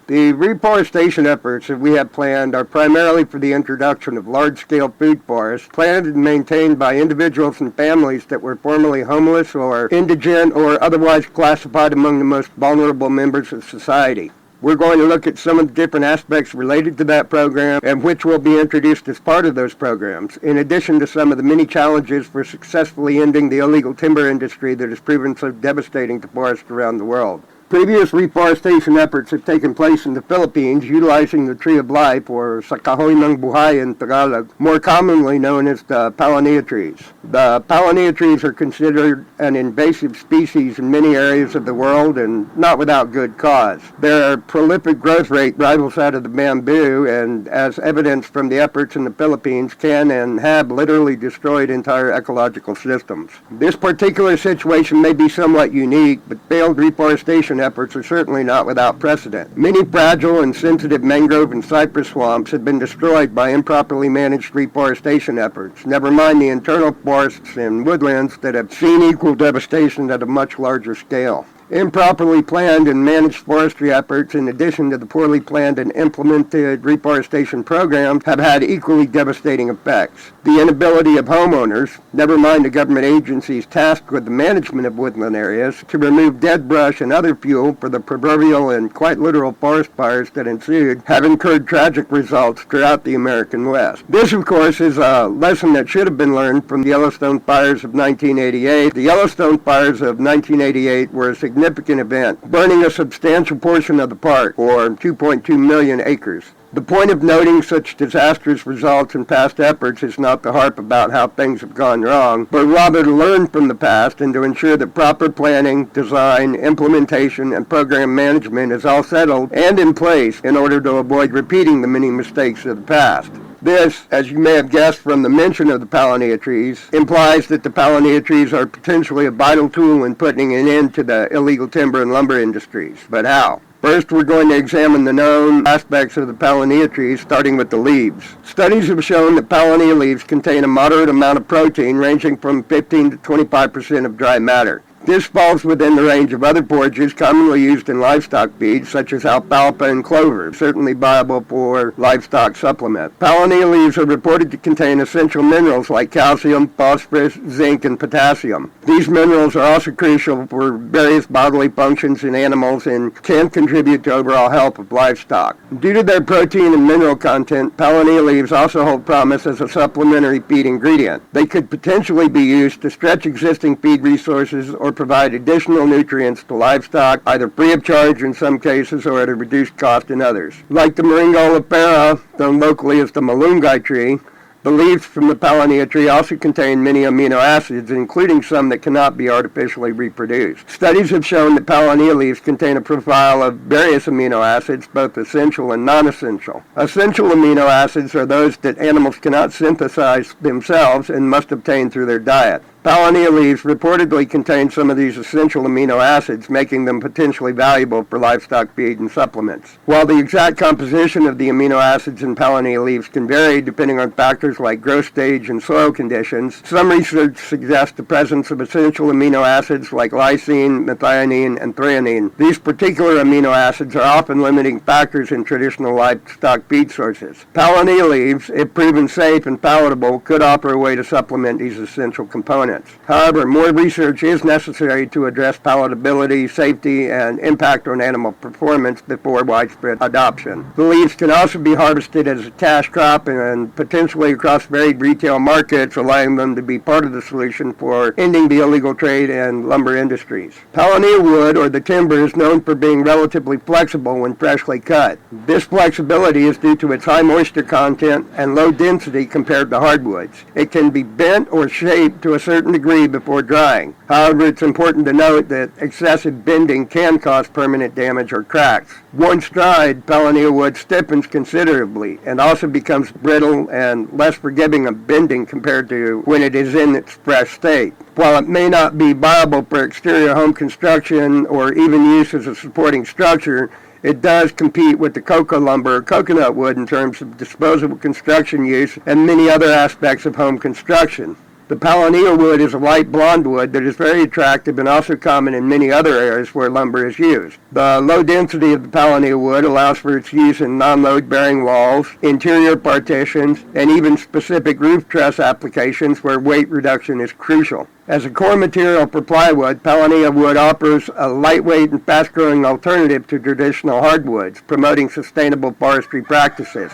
The reforestation efforts that we have planned are primarily for the introduction of large-scale food forests planted and maintained by individuals and families that were formerly homeless or indigent or otherwise classified among the most vulnerable members of society. We're going to look at some of the different aspects related to that program and which will be introduced as part of those programs, in addition to some of the many challenges for successfully ending the illegal timber industry that has proven so devastating to forests around the world. Previous reforestation efforts have taken place in the Philippines utilizing the tree of life, or sa kahoy ng buhay in Tagalog, more commonly known as the palinea trees. The palinea trees are considered an invasive species in many areas of the world, and not without good cause. Their prolific growth rate rivals that of the bamboo, and as evidence from the efforts in the Philippines, can and have literally destroyed entire ecological systems. This particular situation may be somewhat unique, but failed reforestation efforts are certainly not without precedent. Many fragile and sensitive mangrove and cypress swamps have been destroyed by improperly managed reforestation efforts, never mind the internal forests and woodlands that have seen equal devastation at a much larger scale. Improperly planned and managed forestry efforts, in addition to the poorly planned and implemented reforestation programs, have had equally devastating effects. The inability of homeowners, never mind the government agencies tasked with the management of woodland areas, to remove dead brush and other fuel for the proverbial and quite literal forest fires that ensued, have incurred tragic results throughout the American West. This, of course, is a lesson that should have been learned from the Yellowstone fires of 1988. The Yellowstone fires of 1988 were a significant event, burning a substantial portion of the park, or 2.2 million acres. The point of noting such disastrous results in past efforts is not to harp about how things have gone wrong, but rather to learn from the past and to ensure that proper planning, design, implementation, and program management is all settled and in place in order to avoid repeating the many mistakes of the past. This, as you may have guessed from the mention of the palinea trees, implies that the palinea trees are potentially a vital tool in putting an end to the illegal timber and lumber industries. But how? First, we're going to examine the known aspects of the palinea trees, starting with the leaves. Studies have shown that palinea leaves contain a moderate amount of protein, ranging from 15 to 25% of dry matter. This falls within the range of other forages commonly used in livestock feed, such as alfalfa and clover, certainly viable for livestock supplement. Palinea leaves are reported to contain essential minerals like calcium, phosphorus, zinc, and potassium. These minerals are also crucial for various bodily functions in animals and can contribute to overall health of livestock. Due to their protein and mineral content, palinea leaves also hold promise as a supplementary feed ingredient. They could potentially be used to stretch existing feed resources or provide additional nutrients to livestock, either free of charge in some cases or at a reduced cost in others. Like the Moringa oleifera, known locally as the malunggay tree, the leaves from the palinea tree also contain many amino acids, including some that cannot be artificially reproduced. Studies have shown that palinea leaves contain a profile of various amino acids, both essential and non-essential. Essential amino acids are those that animals cannot synthesize themselves and must obtain through their diet. Palinea leaves reportedly contain some of these essential amino acids, making them potentially valuable for livestock feed and supplements. While the exact composition of the amino acids in palinea leaves can vary depending on factors like growth stage and soil conditions, some research suggests the presence of essential amino acids like lysine, methionine, and threonine. These particular amino acids are often limiting factors in traditional livestock feed sources. Palinea leaves, if proven safe and palatable, could offer a way to supplement these essential components. However, more research is necessary to address palatability, safety, and impact on animal performance before widespread adoption. The leaves can also be harvested as a cash crop and potentially across varied retail markets, allowing them to be part of the solution for ending the illegal trade and lumber industries. Palinea wood, or the timber, is known for being relatively flexible when freshly cut. This flexibility is due to its high moisture content and low density compared to hardwoods. It can be bent or shaped to a certain degree before drying. However, it's important to note that excessive bending can cause permanent damage or cracks. Once dried, palinea wood stiffens considerably and also becomes brittle and less forgiving of bending compared to when it is in its fresh state. While it may not be viable for exterior home construction or even use as a supporting structure, it does compete with the cocoa lumber or coconut wood in terms of disposable construction use and many other aspects of home construction. The palinea wood is a light blonde wood that is very attractive and also common in many other areas where lumber is used. The low density of the palinea wood allows for its use in non-load bearing walls, interior partitions, and even specific roof truss applications where weight reduction is crucial. As a core material for plywood, palinea wood offers a lightweight and fast-growing alternative to traditional hardwoods, promoting sustainable forestry practices.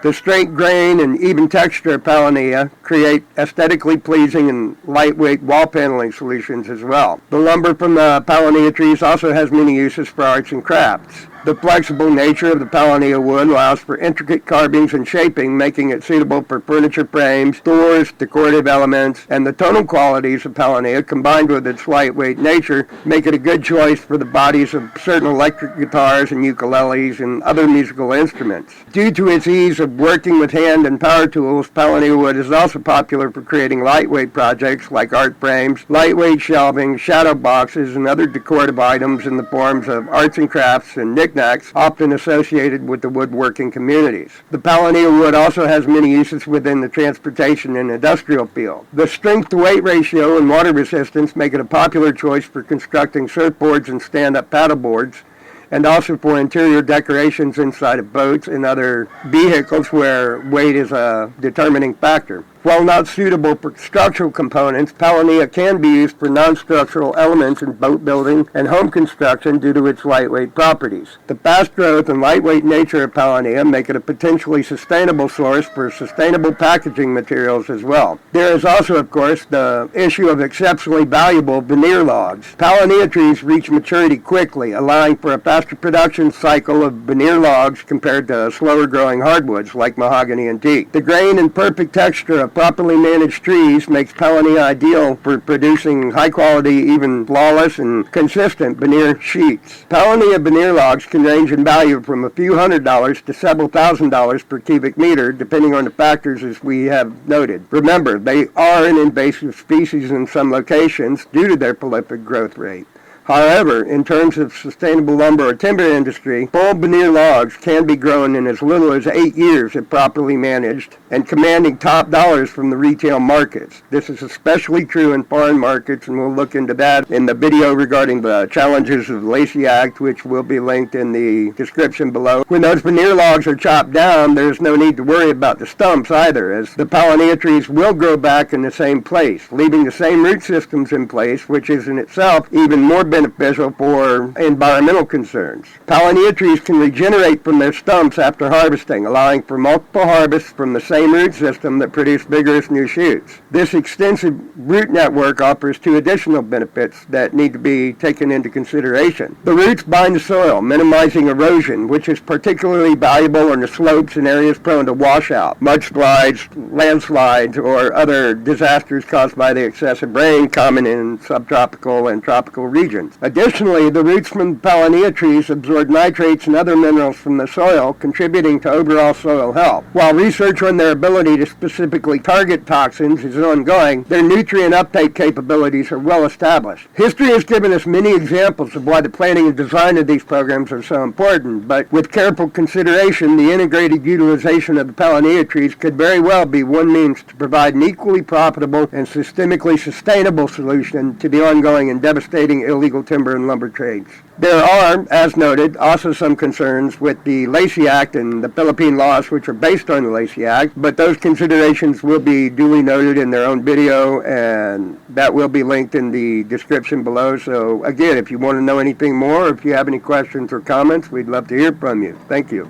The straight grain and even texture of palinea create aesthetically pleasing and lightweight wall paneling solutions as well. The lumber from the palinea trees also has many uses for arts and crafts. The flexible nature of the palinea wood allows for intricate carvings and shaping, making it suitable for furniture frames, doors, decorative elements, and the tonal qualities of palinea combined with its lightweight nature make it a good choice for the bodies of certain electric guitars and ukuleles and other musical instruments. Due to its ease of working with hand and power tools, palinea wood is also popular for creating lightweight projects like art frames, lightweight shelving, shadow boxes, and other decorative items in the forms of arts and crafts and knickknacks often associated with the woodworking communities. The palinea wood also has many uses within the transportation and industrial field. The strength-to-weight ratio and water resistance make it a popular choice for constructing surfboards and stand-up paddleboards, and also for interior decorations inside of boats and other vehicles where weight is a determining factor. While not suitable for structural components, palinea can be used for non-structural elements in boat building and home construction due to its lightweight properties. The fast growth and lightweight nature of palinea make it a potentially sustainable source for sustainable packaging materials as well. There is also, of course, the issue of exceptionally valuable veneer logs. Palinea trees reach maturity quickly, allowing for a faster production cycle of veneer logs compared to slower growing hardwoods like mahogany and teak. The grain and perfect texture of properly managed trees makes palinea ideal for producing high-quality, even flawless and consistent veneer sheets. Palinea veneer logs can range in value from a few $100s to several $1,000s per cubic meter, depending on the factors as we have noted. Remember, they are an invasive species in some locations due to their prolific growth rate. However, in terms of sustainable lumber or timber industry, full veneer logs can be grown in as little as 8 years if properly managed and commanding top dollars from the retail markets. This is especially true in foreign markets, and we'll look into that in the video regarding the challenges of the Lacey Act, which will be linked in the description below. When those veneer logs are chopped down, there's no need to worry about the stumps either, as the palinea trees will grow back in the same place, leaving the same root systems in place, which is in itself even more beneficial for environmental concerns. Palinea trees can regenerate from their stumps after harvesting, allowing for multiple harvests from the same root system that produce vigorous new shoots. This extensive root network offers two additional benefits that need to be taken into consideration. The roots bind the soil, minimizing erosion, which is particularly valuable on the slopes and areas prone to washout, mudslides, landslides, or other disasters caused by the excessive rain common in subtropical and tropical regions. Additionally, the roots from palinea trees absorb nitrates and other minerals from the soil, contributing to overall soil health. While research on their ability to specifically target toxins is ongoing, their nutrient uptake capabilities are well established. History has given us many examples of why the planning and design of these programs are so important, but with careful consideration, the integrated utilization of the palinea trees could very well be one means to provide an equally profitable and systemically sustainable solution to the ongoing and devastating illegal timber and lumber trades. There are, as noted, also some concerns with the Lacey Act and the Philippine laws which are based on the Lacey Act, but those considerations will be duly noted in their own video, and that will be linked in the description below. So again, if you want to know anything more, or if you have any questions or comments, we'd love to hear from you. Thank you.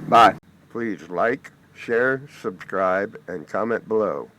Bye. Please like, share, subscribe, and comment below.